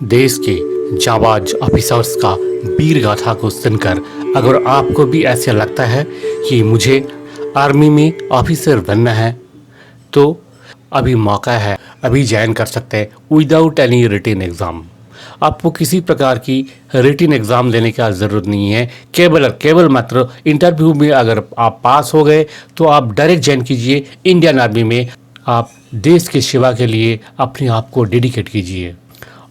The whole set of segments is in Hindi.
देश के जाबाज ऑफिसर्स का वीर गाथा को सुनकर अगर आपको भी ऐसा लगता है कि मुझे आर्मी में ऑफिसर बनना है तो अभी मौका है, अभी ज्वाइन कर सकते हैं विदाउट एनी रिटन एग्ज़ाम। आपको किसी प्रकार की रिटन एग्ज़ाम देने का ज़रूरत नहीं है। केवल मात्र इंटरव्यू में अगर आप पास हो गए तो आप डायरेक्ट ज्वाइन कीजिए इंडियन आर्मी में। आप देश की सेवा के लिए अपने आप को डेडिकेट कीजिए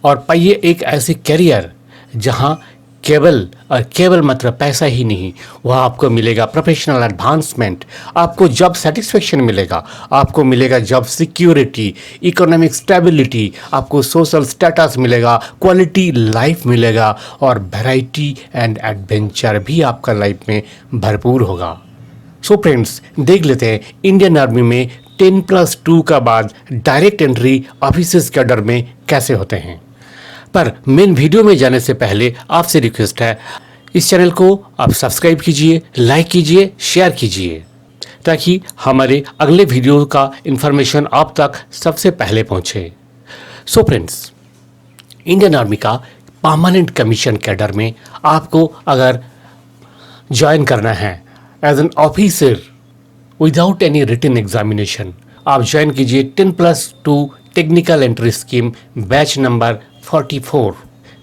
और पाइए एक ऐसे करियर जहां केवल मात्र पैसा ही नहीं, वहाँ आपको मिलेगा प्रोफेशनल एडवांसमेंट, आपको जॉब सेटिस्फेक्शन मिलेगा, आपको मिलेगा जॉब सिक्योरिटी, इकोनॉमिक स्टेबिलिटी, आपको सोशल स्टेटस मिलेगा, क्वालिटी लाइफ मिलेगा और वैरायटी एंड एडवेंचर भी आपका लाइफ में भरपूर होगा। सो फ्रेंड्स, देख लेते हैं इंडियन आर्मी में 10+2 का बाद डायरेक्ट एंट्री ऑफिसर्स कैडर में कैसे होते हैं। पर मेन वीडियो में जाने से पहले आपसे रिक्वेस्ट है, इस चैनल को आप सब्सक्राइब कीजिए, लाइक कीजिए, शेयर कीजिए ताकि हमारे अगले वीडियो का इन्फॉर्मेशन आप तक सबसे पहले पहुंचे। सो फ्रेंड्स, इंडियन आर्मी का परमानेंट कमीशन कैडर में आपको अगर ज्वाइन करना है as an officer without any written examination, आप ज्वाइन कीजिए 10+2 technical entry scheme batch number 44,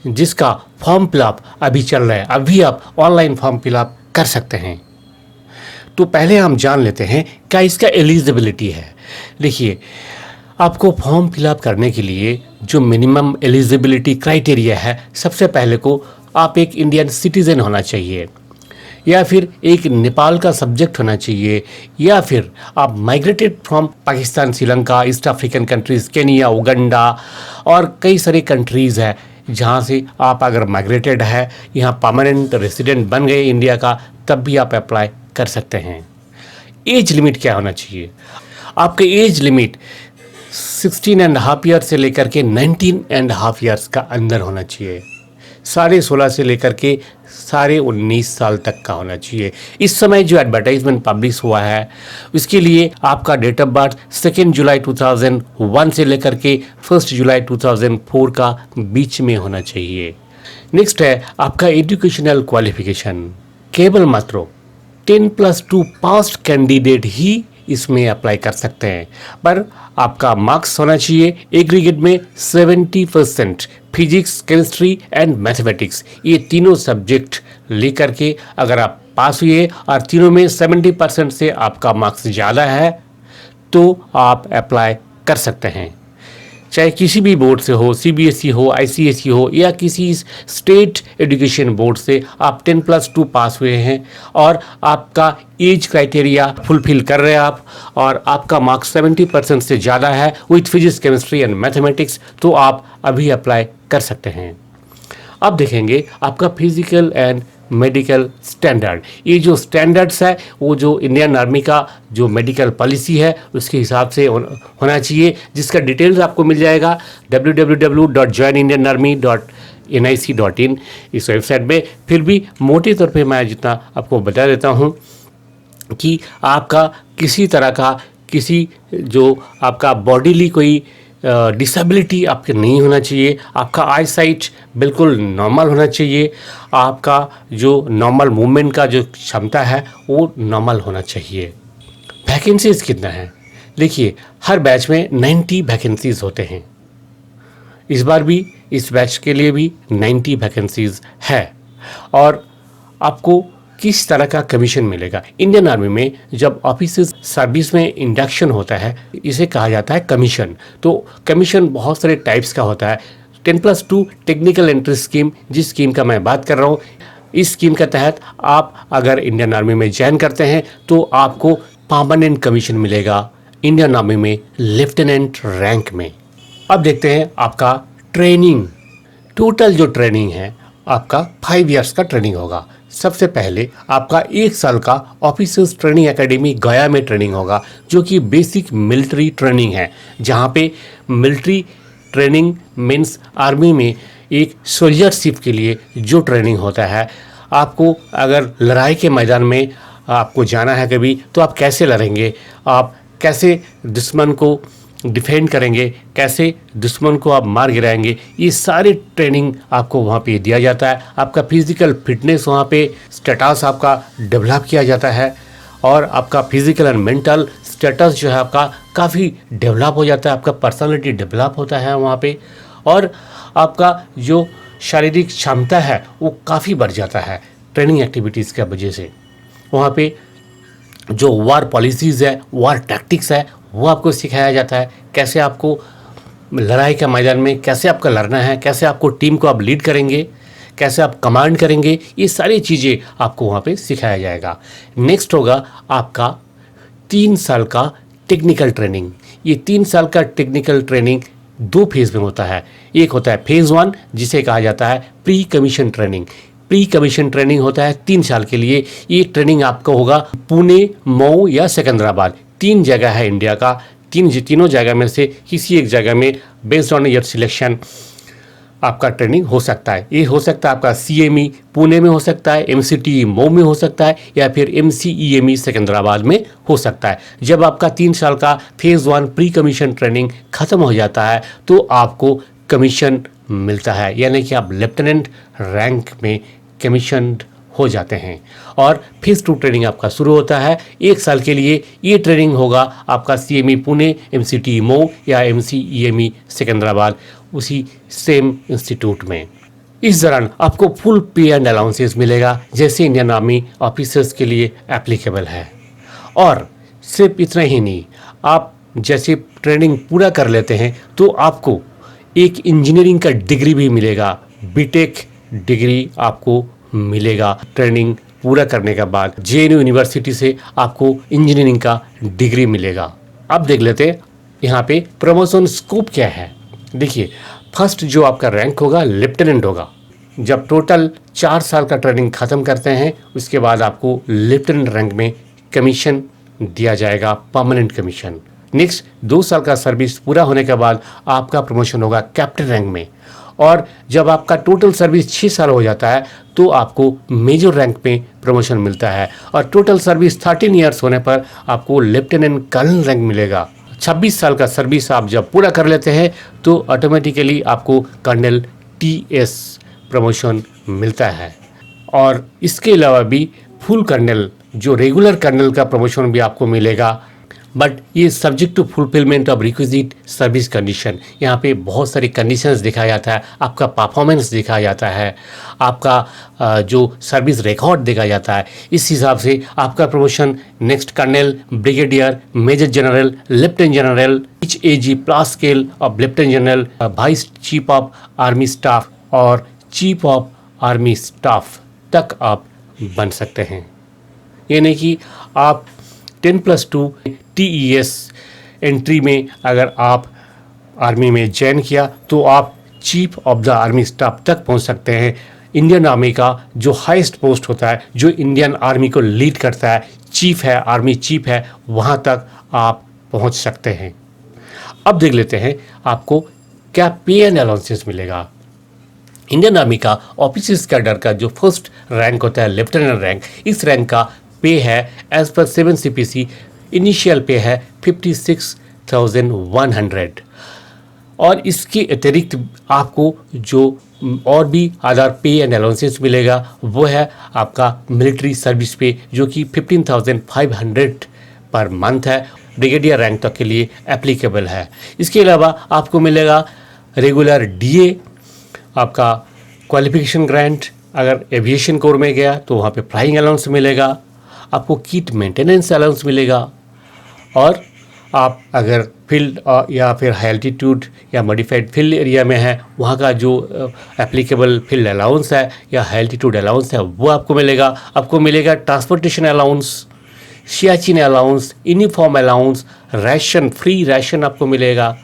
जिसका फॉर्म फिलअप अभी चल रहा है। अभी आप ऑनलाइन फॉर्म फिलअप कर सकते हैं। तो पहले हम जान लेते हैं क्या इसका एलिजिबिलिटी है। देखिए, आपको फॉर्म फिलअप करने के लिए जो मिनिमम एलिजिबिलिटी क्राइटेरिया है, सबसे पहले को आप एक इंडियन सिटीजन होना चाहिए, या फिर एक नेपाल का सब्जेक्ट होना चाहिए, या फिर आप migrated from Pakistan, Sri Lanka, east African countries, Kenya, Uganda और कई सारे कंट्रीज़ हैं जहाँ से आप अगर माइग्रेटेड है, यहाँ परमानेंट रेसिडेंट बन गए इंडिया का, तब भी आप अप्लाई कर सकते हैं। एज लिमिट क्या होना चाहिए? आपका एज लिमिट 16.5 ईयर से लेकर के 19.5 ईयर्स का अंदर होना चाहिए। 16.5 से लेकर के 19 साल तक का होना चाहिए। इस समय जो एडवर्टाइजमेंट पब्लिश हुआ है उसके लिए आपका डेट ऑफ बर्थ 2 जुलाई 2001 से लेकर के 1 जुलाई 2004 का बीच में होना चाहिए। नेक्स्ट है आपका एजुकेशनल क्वालिफिकेशन। केवल मात्र 10+2 पास्ट कैंडिडेट ही इसमें अप्लाई कर सकते हैं, पर आपका मार्क्स होना चाहिए एग्रीगेट में 70%। फिजिक्स, केमिस्ट्री एंड मैथमेटिक्स, ये तीनों सब्जेक्ट लेकर के अगर आप पास हुए और तीनों में 70% से आपका मार्क्स ज़्यादा है तो आप अप्लाई कर सकते हैं। चाहे किसी भी बोर्ड से हो, CBSE हो, ICSE हो या किसी स्टेट एजुकेशन बोर्ड से आप 10+2 पास हुए हैं और आपका एज क्राइटेरिया फुलफिल कर रहे हैं आप, और आपका मार्क्स 70% से ज़्यादा है with physics, chemistry and mathematics, तो आप अभी अप्लाई कर सकते हैं। अब देखेंगे आपका फिजिकल एंड मेडिकल स्टैंडर्ड। ये जो स्टैंडर्ड्स है वो जो इंडियन आर्मी का जो मेडिकल पॉलिसी है उसके हिसाब से होना चाहिए, जिसका डिटेल्स आपको मिल जाएगा www.joinindianarmy.nic.in इस वेबसाइट में। फिर भी मोटे तौर पे मैं जितना आपको बता देता हूँ कि आपका किसी तरह का जो आपका बॉडीली कोई डिसेबिलिटी आपके नहीं होना चाहिए, आपका आई साइट बिल्कुल नॉर्मल होना चाहिए, आपका जो नॉर्मल मूवमेंट का जो क्षमता है वो नॉर्मल होना चाहिए। वैकेंसीज़ कितना है? देखिए, हर बैच में 90 वैकेंसीज़ होते हैं। इस बार भी इस बैच के लिए भी 90 वैकेंसीज़ है। और आपको किस तरह का कमीशन मिलेगा? इंडियन आर्मी में जब ऑफिसर्स सर्विस में इंडक्शन होता है, इसे कहा जाता है कमीशन। तो कमीशन बहुत सारे टाइप्स का होता है। 10+2 टेक्निकल एंट्री स्कीम, जिस स्कीम का मैं बात कर रहा हूँ, इस स्कीम के तहत आप अगर इंडियन आर्मी में ज्वाइन करते हैं तो आपको परमानेंट कमीशन मिलेगा इंडियन आर्मी में लेफ्टिनेंट रैंक में। अब देखते हैं आपका ट्रेनिंग। टोटल जो ट्रेनिंग है आपका 5 ईयर्स का ट्रेनिंग होगा। सबसे पहले आपका 1 साल का ऑफिसर्स ट्रेनिंग एकेडमी गया में ट्रेनिंग होगा, जो कि बेसिक मिलिट्री ट्रेनिंग है, जहाँ पे मिलिट्री ट्रेनिंग मीन्स आर्मी में एक सोल्जरशिप के लिए जो ट्रेनिंग होता है। आपको अगर लड़ाई के मैदान में आपको जाना है कभी, तो आप कैसे लड़ेंगे, आप कैसे दुश्मन को डिफेंड करेंगे, कैसे दुश्मन को आप मार गिराएंगे, ये सारी ट्रेनिंग आपको वहाँ पे दिया जाता है। आपका फिजिकल फिटनेस वहाँ पे स्टेटस आपका डेवलप किया जाता है और आपका फिजिकल एंड मेंटल स्टेटस जो है आपका काफ़ी डेवलप हो जाता है, आपका पर्सनालिटी डेवलप होता है वहाँ पे, और आपका जो शारीरिक क्षमता है वो काफ़ी बढ़ जाता है ट्रेनिंग एक्टिविटीज़ की वजह से। वहाँ पे जो वार पॉलिसीज़ है, वार टैक्टिक्स है, वो आपको सिखाया जाता है, कैसे आपको लड़ाई के मैदान में कैसे आपका लड़ना है, कैसे आपको टीम को आप लीड करेंगे, कैसे आप कमांड करेंगे, ये सारी चीज़ें आपको वहाँ पे सिखाया जाएगा। नेक्स्ट होगा आपका 3 साल का टेक्निकल ट्रेनिंग। ये 3 साल का टेक्निकल ट्रेनिंग 2 फेज़ में होता है। एक होता है फेज़ 1 जिसे कहा जाता है pre commission training. Pre commission training होता है 3 साल के लिए। ये ट्रेनिंग आपका होगा पुणे, मऊ या सिकंदराबाद, 3 जगह है इंडिया का। तीनों जगह में से किसी एक जगह में बेस्ड ऑन योर सिलेक्शन आपका ट्रेनिंग हो सकता है। ये हो सकता है आपका CME पुणे में हो सकता है, MCTE मऊ में हो सकता है, या फिर MCEME सिकंदराबाद में हो सकता है। जब आपका 3 साल का फेज़ 1 प्री कमीशन ट्रेनिंग खत्म हो जाता है तो आपको कमीशन मिलता है, यानी कि आप लेफ्टिनेंट रैंक में कमीशनड हो जाते हैं। और फेज़ 2 ट्रेनिंग आपका शुरू होता है 1 साल के लिए। ये ट्रेनिंग होगा आपका CME पुणे, MCTE मऊ या MCEME सिकंदराबाद, उसी सेम इंस्टीट्यूट में। इस दौरान आपको फुल पे एंड अलाउंसेस मिलेगा, जैसे इंडियन आर्मी ऑफिसर्स के लिए एप्लीकेबल है। और सिर्फ इतना ही नहीं, आप जैसे ट्रेनिंग पूरा कर लेते हैं तो आपको एक इंजीनियरिंग का डिग्री भी मिलेगा, बीटेक डिग्री आपको मिलेगा। ट्रेनिंग पूरा करने के बाद JNU यूनिवर्सिटी से आपको इंजीनियरिंग का डिग्री मिलेगा। अब देख लेते हैं यहाँ पे प्रमोशन स्कोप क्या है। देखिए, फर्स्ट जो आपका रैंक होगा लेफ्टिनेंट होगा। जब टोटल 4 साल का ट्रेनिंग खत्म करते हैं उसके बाद आपको लेफ्टिनेंट रैंक में कमीशन दिया जाएगा, परमानेंट कमीशन। नेक्स्ट 2 साल का सर्विस पूरा होने के बाद आपका प्रमोशन होगा कैप्टन रैंक में। और जब आपका टोटल सर्विस 6 साल हो जाता है तो आपको मेजर रैंक में प्रमोशन मिलता है। और टोटल सर्विस 13 ईयर्स होने पर आपको लेफ्टिनेंट कर्नल रैंक मिलेगा। 26 साल का सर्विस आप जब पूरा कर लेते हैं तो ऑटोमेटिकली आपको कर्नल TS प्रमोशन मिलता है। और इसके अलावा भी फुल कर्नल, जो रेगुलर कर्नल का प्रमोशन भी आपको मिलेगा, बट ये subject to fulfilment of requisite service condition. यहाँ पे बहुत सारी कंडीशंस दिखाया जाता है, आपका परफॉर्मेंस दिखाया जाता है, आपका जो सर्विस रिकॉर्ड देखा जाता है। इस हिसाब से आपका promotion next colonel, brigadier, major general, lieutenant general, HAG plus scale of lieutenant general, vice chief of army staff और चीफ ऑफ आर्मी स्टाफ तक आप बन सकते हैं। यानी कि आप 10+2 TES एंट्री में अगर आप आर्मी में ज्वाइन किया तो आप chief of the army staff तक पहुंच सकते हैं। इंडियन आर्मी का जो हाईएस्ट पोस्ट होता है, जो इंडियन आर्मी को लीड करता है, चीफ है, आर्मी चीफ है, वहां तक आप पहुंच सकते हैं। अब देख लेते हैं आपको क्या पे एंड अलाउंसेस मिलेगा। इंडियन आर्मी का ऑफिसर्स कैडर का जो फर्स्ट रैंक होता है लेफ्टिनेंट रैंक, इस रैंक का पे है एज पर 7 CPC इनिशियल पे है 56,100। और इसके अतिरिक्त आपको जो और भी अदर पे एंड अलाउंसेस मिलेगा वो है आपका मिलिट्री सर्विस पे, जो कि 15,500 पर मंथ है, ब्रिगेडियर रैंक तक के लिए एप्लीकेबल है। इसके अलावा आपको मिलेगा रेगुलर DA, आपका क्वालिफिकेशन ग्रांट, अगर एविएशन कोर में गया तो वहाँ पे फ्लाइंग अलाउंस मिलेगा, आपको किट मेंटेनेंस अलाउंस मिलेगा। और आप अगर फील्ड या फिर हाई एल्टीट्यूड या मॉडिफाइड फील्ड एरिया में है, वहाँ का जो एप्लीकेबल फील्ड अलाउंस है या हाई एल्टीट्यूड अलाउंस है वो आपको मिलेगा। आपको मिलेगा transportation allowance, Siachen allowance, uniform allowance, ration, free ration आपको मिलेगा।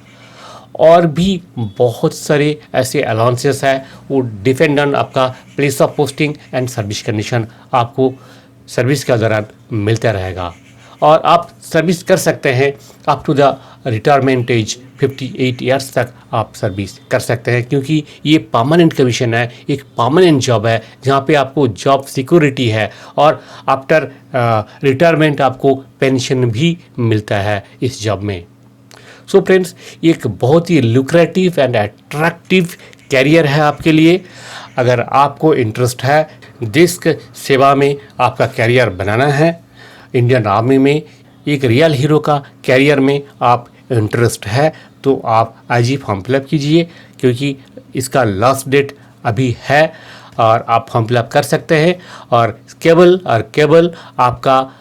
और भी बहुत सारे ऐसे अलाउंसेस हैं, वो डिपेंड ऑन आपका place of posting and service condition, आपको सर्विस के दौरान मिलता रहेगा। और आप सर्विस कर सकते हैं up to the retirement age 58 years तक आप सर्विस कर सकते हैं, क्योंकि ये परमानेंट कमीशन है, एक परमानेंट जॉब है जहाँ पे आपको जॉब सिक्योरिटी है और आफ्टर रिटायरमेंट आपको पेंशन भी मिलता है इस जॉब में। सो फ्रेंड्स, एक बहुत ही लुक्रेटिव एंड अट्रैक्टिव कैरियर है आपके लिए। अगर आपको इंटरेस्ट है देश के सेवा में आपका कैरियर बनाना है, इंडियन आर्मी में एक रियल हीरो का कैरियर में आप इंटरेस्ट है, तो आप आज ही फॉर्म फिलअप कीजिए, क्योंकि इसका लास्ट डेट अभी है और आप फॉर्म फिलअप कर सकते हैं। और केवल आपका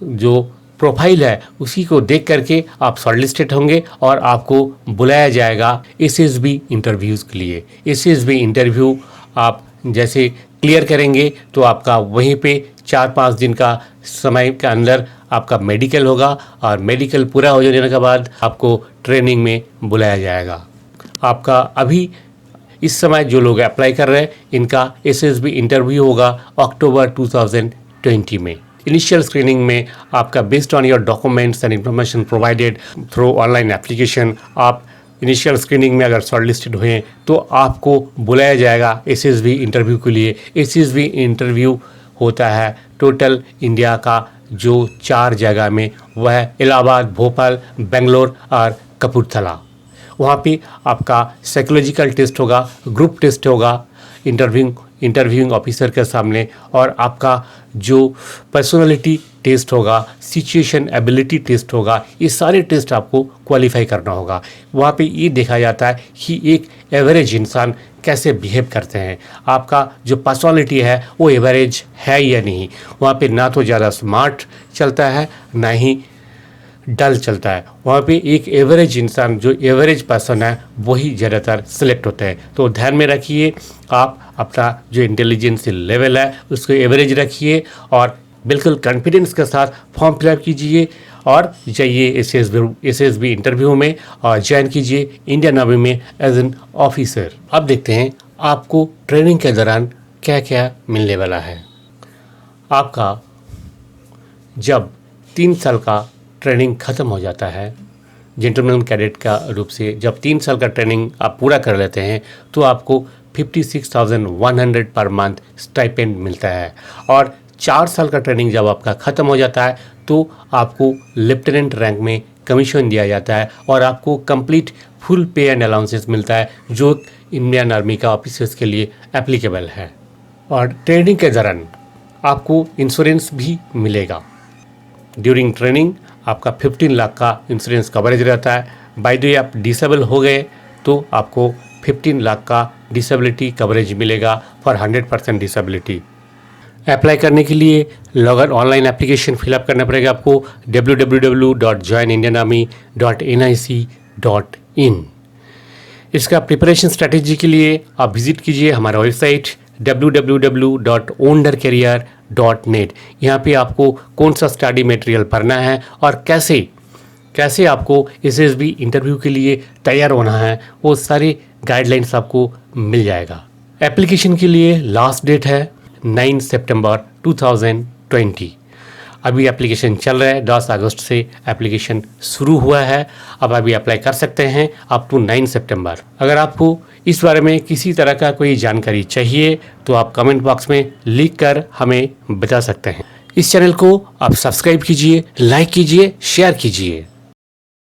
जो प्रोफाइल है उसी को देख करके आप शॉर्टलिस्टेड होंगे और आपको बुलाया जाएगा एसएसबी इंटरव्यूज़ के लिए। एसएसबी इंटरव्यू आप जैसे क्लियर करेंगे तो आपका वहीं पे 4-5 दिन का समय के अंदर आपका मेडिकल होगा और मेडिकल पूरा हो जाने के बाद आपको ट्रेनिंग में बुलाया जाएगा। आपका अभी इस समय जो लोग अप्लाई कर रहे हैं इनका एसएसबी इंटरव्यू होगा अक्टूबर 2020 में। इनिशियल स्क्रीनिंग में आपका based on your documents and information provided through online application, आप इनिशियल स्क्रीनिंग में अगर शॉर्टलिस्टेड हुए तो आपको बुलाया जाएगा एसएसबी इंटरव्यू के लिए। एसएसबी इंटरव्यू होता है टोटल इंडिया का जो 4 जगह में, वह है इलाहाबाद, भोपाल, बेंगलोर और कपूरथला। वहाँ पे आपका साइकोलॉजिकल टेस्ट होगा, ग्रुप टेस्ट होगा इंटरव्यूइंग ऑफिसर के सामने, और आपका जो पर्सनालिटी टेस्ट होगा, सिचुएशन एबिलिटी टेस्ट होगा। ये सारे टेस्ट आपको क्वालिफाई करना होगा। वहाँ पे ये देखा जाता है कि एक एवरेज इंसान कैसे बिहेव करते हैं, आपका जो पर्सनालिटी है वो एवरेज है या नहीं। वहाँ पे ना तो ज़्यादा स्मार्ट चलता है ना ही डल चलता है। वहाँ पे एक एवरेज इंसान, जो एवरेज पर्सन है, वही ज़्यादातर सिलेक्ट होते हैं। तो ध्यान में रखिए, आप अपना जो इंटेलिजेंस लेवल है उसको एवरेज रखिए और बिल्कुल कॉन्फिडेंस के साथ फॉर्म फिलअप कीजिए और जाइए एसएसबी इंटरव्यू में और ज्वाइन कीजिए इंडियन आर्मी में एज एन ऑफिसर। अब देखते हैं आपको ट्रेनिंग के दौरान क्या क्या मिलने वाला है। आपका जब 3 साल का ट्रेनिंग ख़त्म हो जाता है, जेंटलमैन कैडेट का रूप से जब 3 साल का ट्रेनिंग आप पूरा कर लेते हैं तो आपको 56,100 पर मंथ स्टाइपेंड मिलता है। और 4 साल का ट्रेनिंग जब आपका ख़त्म हो जाता है तो आपको लेफ्टिनेंट रैंक में कमीशन दिया जाता है और आपको कंप्लीट फुल पे एंड अलाउंसेस मिलता है, जो इंडियन आर्मी का ऑफिसर्स के लिए एप्लीकेबल है। और ट्रेनिंग के दौरान आपको इंश्योरेंस भी मिलेगा। ड्यूरिंग ट्रेनिंग आपका 15 लाख का इंश्योरेंस कवरेज रहता है। बाय द वे, आप डिसेबल हो गए तो आपको 15 लाख का डिसेबिलिटी कवरेज मिलेगा फॉर 100% डिसेबिलिटी। अप्लाई करने के लिए लॉगिन ऑनलाइन एप्लीकेशन फिलअप करना पड़ेगा आपको www.joinindianarmy.nic.in। इसका प्रिपरेशन स्ट्रैटेजी के लिए आप विजिट कीजिए हमारा वेबसाइट www.ondercareer.net। यहाँ पे आपको कौन सा स्टडी मटेरियल पढ़ना है और कैसे आपको एसएसबी इंटरव्यू के लिए तैयार होना है, वो सारे गाइडलाइंस आपको मिल जाएगा। एप्लीकेशन के लिए लास्ट डेट है 9 सितंबर 2020। अभी एप्लीकेशन चल रहा है, 10 अगस्त से एप्लीकेशन शुरू हुआ है। अब अभी अप्लाई कर सकते हैं अप टू 9 सितंबर। अगर आपको इस बारे में किसी तरह का कोई जानकारी चाहिए तो आप कमेंट बॉक्स में लिख कर हमें बता सकते हैं। इस चैनल को आप सब्सक्राइब कीजिए, लाइक कीजिए, शेयर कीजिए।